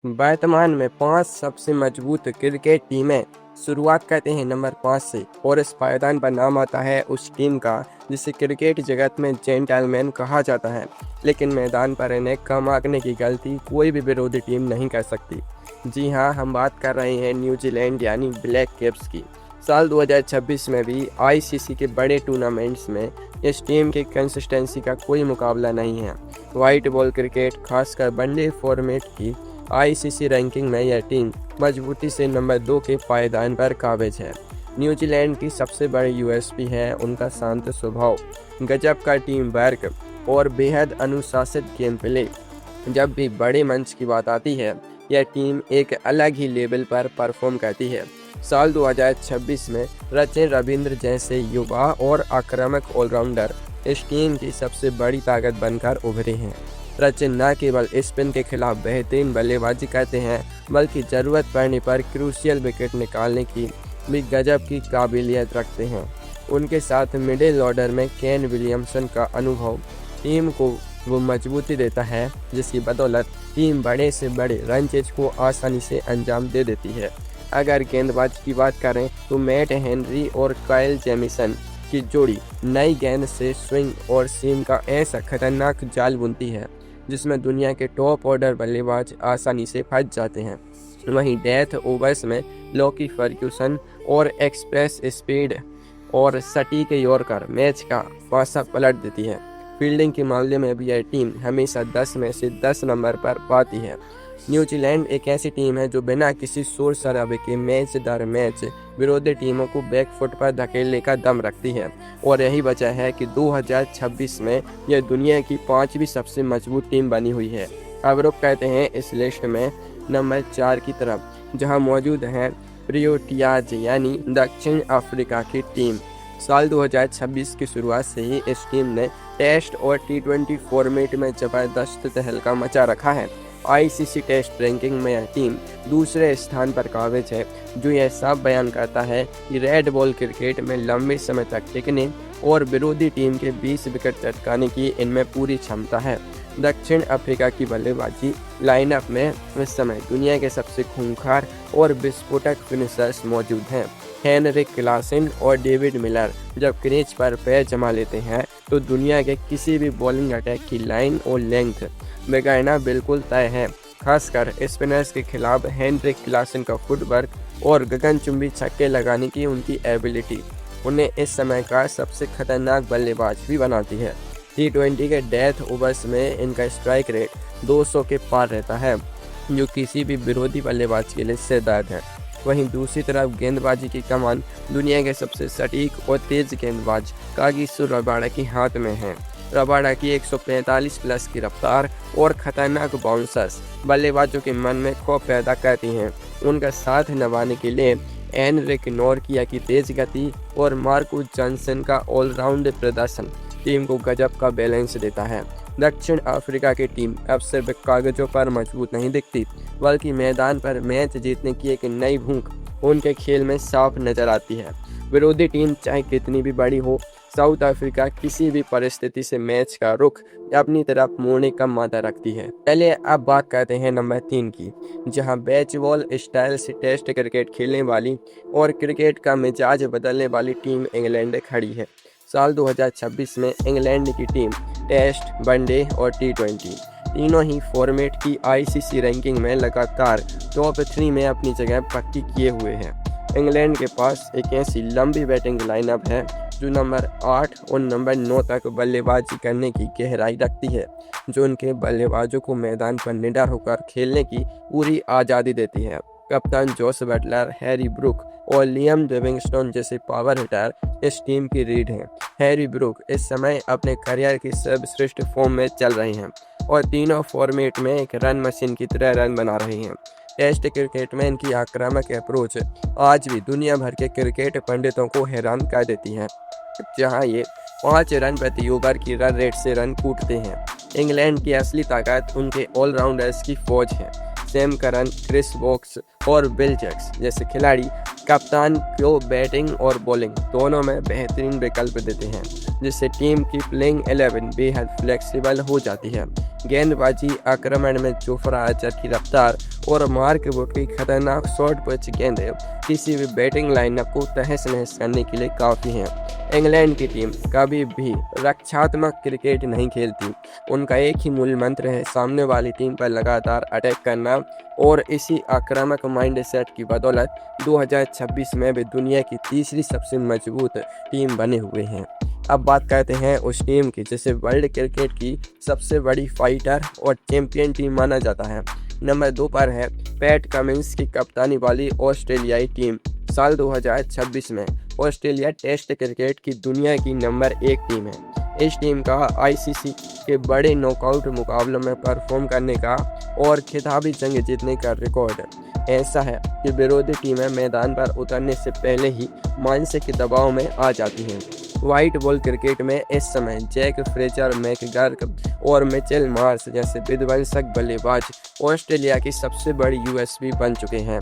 वर्तमान में 5 सबसे मजबूत क्रिकेट टीमें। शुरुआत करते हैं नंबर 5 से और इस पायदान पर नाम आता है उस टीम का जिसे क्रिकेट जगत में जेंटलमैन कहा जाता है, लेकिन मैदान पर इन्हें कम आंकने की गलती कोई भी विरोधी टीम नहीं कर सकती। जी हाँ, हम बात कर रहे हैं न्यूजीलैंड यानी ब्लैक कैप्स की। साल 2026 में भी आईसीसी के बड़े टूर्नामेंट्स में इस टीम की कंसिस्टेंसी का कोई मुकाबला नहीं है। वाइट बॉल क्रिकेट, खासकर वनडे फॉर्मेट की आईसीसी रैंकिंग में यह टीम मजबूती से नंबर 2 के पायदान पर काबिज है। न्यूजीलैंड की सबसे बड़ी यूएसपी है उनका शांत स्वभाव, गजब का टीम वर्क और बेहद अनुशासित गेम प्ले। जब भी बड़े मंच की बात आती है, यह टीम एक अलग ही लेवल पर परफॉर्म करती है। साल 2026 में सचिन रविंद्र जैसे युवा और आक्रामक ऑलराउंडर इस टीम की सबसे बड़ी ताकत बनकर उभरे हैं। सचिन न केवल स्पिन के खिलाफ बेहतरीन बल्लेबाजी करते हैं, बल्कि ज़रूरत पड़ने पर क्रूशियल विकेट निकालने की भी गजब की काबिलियत रखते हैं। उनके साथ मिडिल ऑर्डर में केन विलियमसन का अनुभव टीम को वो मजबूती देता है जिसकी बदौलत टीम बड़े से बड़े रन चेज को आसानी से अंजाम दे देती है। अगर गेंदबाज की बात करें तो मैट हेनरी और काइल जेमिसन की जोड़ी नई गेंद से स्विंग और सीम का ऐसा खतरनाक जाल बुनती है जिसमें दुनिया के टॉप ऑर्डर बल्लेबाज आसानी से फंस जाते हैं। वहीं डेथ ओवर्स में लॉकी फर्ग्यूसन और एक्सप्रेस स्पीड और सटीक यॉर्कर मैच का पासा पलट देती है। फील्डिंग के मामले में भी यह टीम हमेशा 10 में से 10 नंबर पर पाती है। न्यूजीलैंड एक ऐसी टीम है जो बिना किसी शोर शराबे के मैच दर मैच विरोधी टीमों को बैकफुट पर धकेलने का दम रखती है, और यही वजह है कि 2026 में यह दुनिया की 5वीं सबसे मजबूत टीम बनी हुई है। अब रुक कहते हैं इस लिस्ट में नंबर 4 की तरफ, जहां मौजूद है प्रियोटियाज यानी दक्षिण अफ्रीका की टीम। साल 2026 की शुरुआत से ही इस टीम ने टेस्ट और टी20 फॉर्मेट में जबरदस्त तहलका मचा रखा है। आईसीसी टेस्ट रैंकिंग में यह टीम दूसरे स्थान पर काबिज है, जो यह साफ बयान करता है कि रेड बॉल क्रिकेट में लंबे समय तक टिकने और विरोधी टीम के 20 विकेट चटकाने की इनमें पूरी क्षमता है। दक्षिण अफ्रीका की बल्लेबाजी लाइनअप में इस समय दुनिया के सबसे खूंखार और विस्फोटक फिनिशर्स मौजूद हैं। हेनरिक क्लासेन और डेविड मिलर जब क्रीज पर पैर जमा लेते हैं तो दुनिया के किसी भी बॉलिंग अटैक की लाइन और लेंथ बिगाड़ना बिल्कुल तय है। खासकर स्पिनर्स के खिलाफ हेनरिक क्लासेन का फुटवर्क और गगनचुंबी छक्के लगाने की उनकी एबिलिटी उन्हें इस समय का सबसे खतरनाक बल्लेबाज भी बनाती है। टी20 के डेथ ओवर्स में इनका स्ट्राइक रेट 200 के पार रहता है, जो किसी भी विरोधी बल्लेबाज के लिए सिरदर्द है। वहीं दूसरी तरफ गेंदबाजी की कमान दुनिया के सबसे सटीक और तेज गेंदबाज कागिसो रबाडा के हाथ में है। रबाडा की 145 प्लस की रफ्तार और खतरनाक बाउंसर्स बल्लेबाजों के मन में खौफ पैदा करती हैं। उनका साथ निभाने के लिए एनरिक नोरकिया की तेज गति और मार्को जॉनसन का ऑलराउंड प्रदर्शन टीम को गजब का बैलेंस देता है। दक्षिण अफ्रीका की टीम अब सिर्फ कागजों पर मजबूत नहीं दिखती, बल्कि मैदान पर मैच जीतने की एक नई भूख उनके खेल में साफ नजर आती है। विरोधी टीम चाहे कितनी भी बड़ी हो, साउथ अफ्रीका किसी भी परिस्थिति से मैच का रुख अपनी तरफ मोड़ने का मादा रखती है। चलिए अब बात करते हैं नंबर 3 की, जहां बेसबॉल स्टाइल से टेस्ट क्रिकेट खेलने वाली और क्रिकेट का मिजाज बदलने वाली टीम इंग्लैंड खड़ी है। साल 2026 में इंग्लैंड की टीम टेस्ट, वनडे और टी20 तीनों ही फॉर्मेट की आईसीसी रैंकिंग में लगातार टॉप 3 में अपनी जगह पक्की किए हुए हैं। इंग्लैंड के पास एक ऐसी लंबी बैटिंग लाइनअप है जो नंबर 8 और नंबर 9 तक बल्लेबाजी करने की गहराई रखती है, जो उनके बल्लेबाजों को मैदान पर निडर होकर खेलने की पूरी आज़ादी देती है। कप्तान जोस बटलर, हैरी ब्रूक और लियम लिविंगस्टोन जैसे पावर हिटर इस टीम की रीढ़ हैं। हैरी ब्रूक इस समय अपने करियर की सर्वश्रेष्ठ फॉर्म में चल रहे हैं और तीनों फॉर्मेट में एक रन मशीन की तरह रन बना रहे हैं। टेस्ट क्रिकेट में इनकी आक्रामक अप्रोच आज भी दुनिया भर के क्रिकेट पंडितों को हैरान कर देती है, जहां ये 5 रन प्रति ओवर की रन रेट से रन कूटते हैं। इंग्लैंड की असली ताकत उनके ऑलराउंडर्स की फौज है। सैम करन, क्रिस वोक्स और बिल जैक्स जैसे खिलाड़ी कप्तान को बैटिंग और बॉलिंग दोनों में बेहतरीन विकल्प देते हैं, जिससे टीम की प्लेइंग 11 बेहद फ्लेक्सिबल हो जाती है। गेंदबाजी आक्रमण में जोफ्रा आर्चर की रफ्तार और मार्क वुड की खतरनाक शॉर्ट पिच गेंदें किसी भी बैटिंग लाइनअप को तहस नहस करने के लिए काफ़ी हैं। इंग्लैंड की टीम कभी भी रक्षात्मक क्रिकेट नहीं खेलती। उनका एक ही मूल मंत्र है सामने वाली टीम पर लगातार अटैक करना, और इसी आक्रामक माइंडसेट की बदौलत 2026 में भी दुनिया की तीसरी सबसे मजबूत टीम बने हुए हैं। अब बात करते हैं उस टीम की जिसे वर्ल्ड क्रिकेट की सबसे बड़ी फाइटर और चैंपियन टीम माना जाता है। नंबर 2 पर है पैट कमिंस की कप्तानी वाली ऑस्ट्रेलियाई टीम। साल 2026 में ऑस्ट्रेलिया टेस्ट क्रिकेट की दुनिया की नंबर 1 टीम है। इस टीम का आईसीसी के बड़े नॉकआउट मुकाबलों में परफॉर्म करने का और खिताबी जंग जीतने का रिकॉर्ड ऐसा है कि विरोधी टीमें मैदान पर उतरने से पहले ही मानसिक दबाव में आ जाती हैं। व्हाइट बॉल क्रिकेट में इस समय जैक फ्रेजर, मैकगर्क और मिचेल मार्श जैसे विध्वंसक बल्लेबाज ऑस्ट्रेलिया की सबसे बड़ी यूएसपी बन चुके हैं।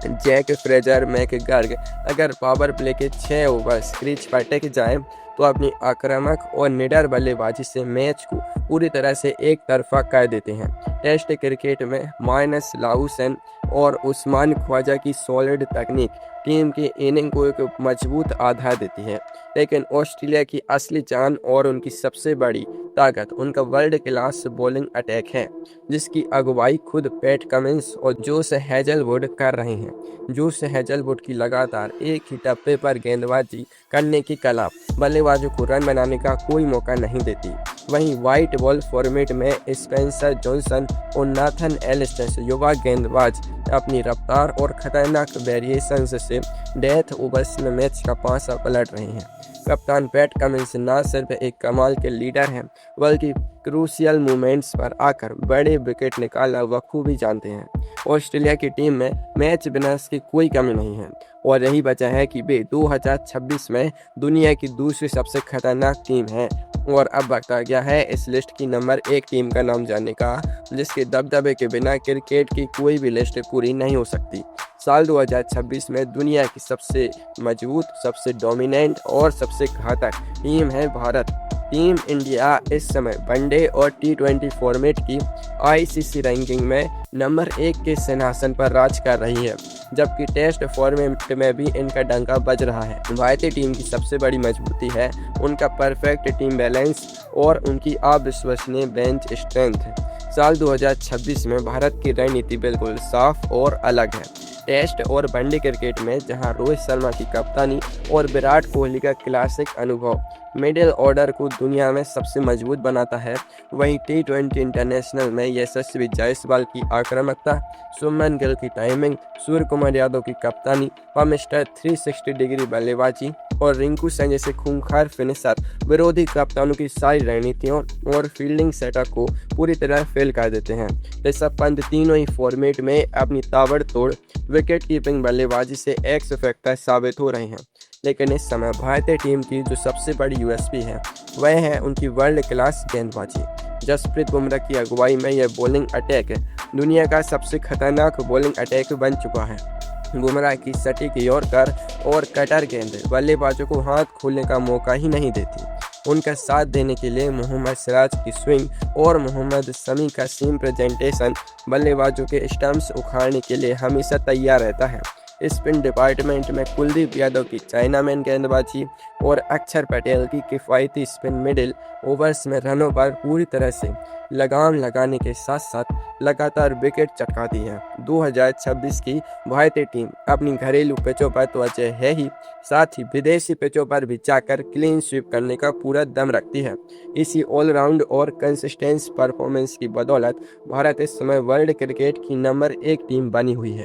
जैक फ्रेजर, मैकगर्क अगर पावर प्ले के 6 ओवर्स क्रीज पर टिक जाएं तो अपनी आक्रामक और निडर बल्लेबाजी से मैच को पूरी तरह से एक तरफा कर देते हैं। टेस्ट क्रिकेट में माइनस लाउसेन और उस्मान ख्वाजा की सॉलिड तकनीक टीम की इनिंग को एक मजबूत आधार देती है, लेकिन ऑस्ट्रेलिया की असली जान और उनकी सबसे बड़ी ताकत उनका वर्ल्ड क्लास बॉलिंग अटैक है, जिसकी अगुवाई खुद पैट कमिंस और जोश हेजलवुड कर रहे हैं। जोश हेजलवुड की लगातार एक ही टप्पे पर गेंदबाजी करने की कला बल्लेबाजों को रन बनाने का कोई मौका नहीं देती। वहीं व्हाइट बॉल फॉर्मेट में स्पेंसर जॉनसन और नाथन एलिस्टन से युवा गेंदबाज अपनी रफ्तार और खतरनाक वेरिएशंस से डेथ ओवर्स में मैच का पासा पलट रहे हैं। कप्तान पैट कमिंस न सिर्फ एक कमाल के लीडर हैं, बल्कि क्रूशियल मोमेंट्स पर आकर बड़े विकेट निकालना बखूबी जानते हैं। ऑस्ट्रेलिया की टीम में मैच विनर्स की कोई कमी नहीं है, और यही वजह है कि वे 2026 में दुनिया की दूसरी सबसे खतरनाक टीम है। और अब वक्त आ गया है इस लिस्ट की नंबर 1 टीम का नाम जानने का, जिसके दबदबे के बिना क्रिकेट की कोई भी लिस्ट पूरी नहीं हो सकती। साल 2026 में दुनिया की सबसे मजबूत, सबसे डोमिनेंट और सबसे घातक टीम है भारत। टीम इंडिया इस समय वनडे और T20 फॉर्मेट की आईसीसी रैंकिंग में नंबर 1 के सिंहासन पर राज कर रही है, जबकि टेस्ट फॉर्मेट में भी इनका डंका बज रहा है। भारतीय टीम की सबसे बड़ी मजबूती है उनका परफेक्ट टीम बैलेंस और उनकी अविश्वसनीय बेंच स्ट्रेंथ। साल 2026 में भारत की रणनीति बिल्कुल साफ और अलग है। टेस्ट और वनडे क्रिकेट में जहां रोहित शर्मा की कप्तानी और विराट कोहली का क्लासिक अनुभव मिडिल ऑर्डर को दुनिया में सबसे मजबूत बनाता है, वहीं T20 इंटरनेशनल में यशस्वी जायसवाल की आक्रामकता, शुभमन गिल की टाइमिंग, सूर्य कुमार यादव की कप्तानी और मिस्टर 360 डिग्री बल्लेबाजी और रिंकू सिंह जैसे खूंखार फिनिशर विरोधी कप्तानों की सारी रणनीतियों और फील्डिंग सेटअप को पूरी तरह फेल कर देते हैं। ऋषभ पंत तीनों ही फॉर्मेट में अपनी ताबड़तोड़ विकेट कीपिंग बल्लेबाजी से एक्स फैक्टर साबित हो रहे हैं। लेकिन इस समय भारतीय टीम की जो सबसे बड़ी यूएसपी है वह है उनकी वर्ल्ड क्लास गेंदबाजी। जसप्रीत बुमराह की अगुवाई में यह बॉलिंग अटैक दुनिया का सबसे खतरनाक बॉलिंग अटैक बन चुका है। बुमराह की सटीक यॉर्कर और कटर गेंद बल्लेबाजों को हाथ खोलने का मौका ही नहीं देती। उनका साथ देने के लिए मोहम्मद सिराज की स्विंग और मोहम्मद शमी का सीम प्रेजेंटेशन बल्लेबाजों के स्टंप्स उखाड़ने के लिए हमेशा तैयार रहता है। स्पिन डिपार्टमेंट में कुलदीप यादव की चाइनामैन गेंदबाजी और अक्षर पटेल की किफ़ायती स्पिन मिडिल ओवर्स में रनों पर पूरी तरह से लगाम लगाने के साथ साथ लगातार विकेट चटकाती है। 2026 की भारतीय टीम अपनी घरेलू पिचों पर तो अजय है ही, साथ ही विदेशी पिचों पर भी जाकर क्लीन स्वीप करने का पूरा दम रखती है। इसी ऑलराउंड और कंसिस्टेंस परफॉर्मेंस की बदौलत भारत इस समय वर्ल्ड क्रिकेट की नंबर 1 टीम बनी हुई है।